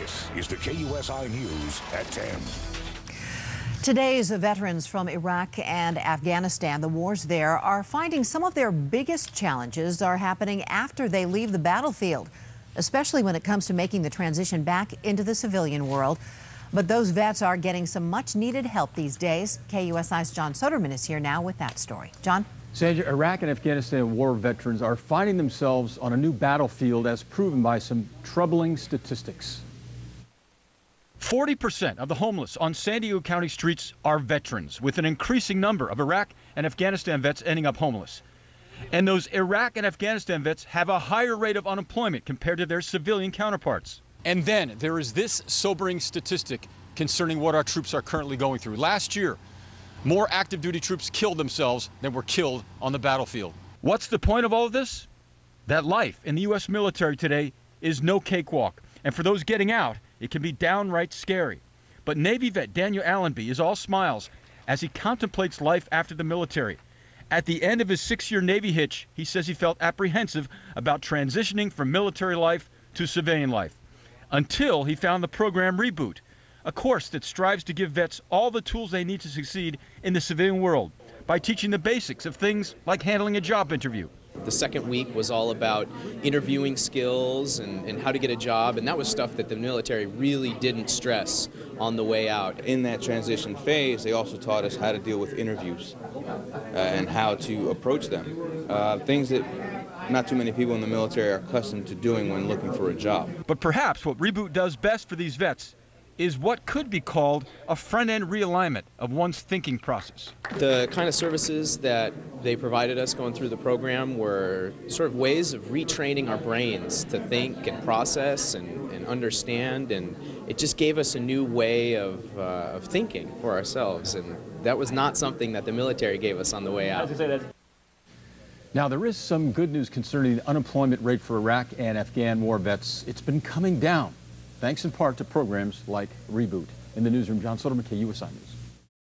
This is the KUSI News at 10. Today's veterans from Iraq and Afghanistan, the wars there, are finding some of their biggest challenges are happening after they leave the battlefield, especially when it comes to making the transition back into the civilian world. But those vets are getting some much-needed help these days. KUSI's John Soderman is here now with that story. John? Sandra, Iraq and Afghanistan war veterans are finding themselves on a new battlefield as proven by some troubling statistics. 40% of the homeless on San Diego County streets are veterans, with an increasing number of Iraq and Afghanistan vets ending up homeless. And those Iraq and Afghanistan vets have a higher rate of unemployment compared to their civilian counterparts. And then there is this sobering statistic concerning what our troops are currently going through. Last year, more active duty troops killed themselves than were killed on the battlefield. What's the point of all of this? That life in the U.S. military today is no cakewalk. And for those getting out, it can be downright scary. But Navy vet Daniel Allenby is all smiles as he contemplates life after the military. At the end of his 6-year Navy hitch, he says he felt apprehensive about transitioning from military life to civilian life, until he found the program REBOOT, a course that strives to give vets all the tools they need to succeed in the civilian world by teaching the basics of things like handling a job interview. The second week was all about interviewing skills and how to get a job, and that was stuff that the military really didn't stress on the way out. In that transition phase, they also taught us how to deal with interviews and how to approach them. Things that not too many people in the military are accustomed to doing when looking for a job. But perhaps what REBOOT does best for these vets is what could be called a front-end realignment of one's thinking process. The kind of services that they provided us going through the program were sort of ways of retraining our brains to think and process and understand, and it just gave us a new way of thinking for ourselves, and that was not something that the military gave us on the way out. Now, there is some good news concerning the unemployment rate for Iraq and Afghan war vets. It's been coming down, thanks in part to programs like REBOOT. In the newsroom, John Soderman, KUSI News.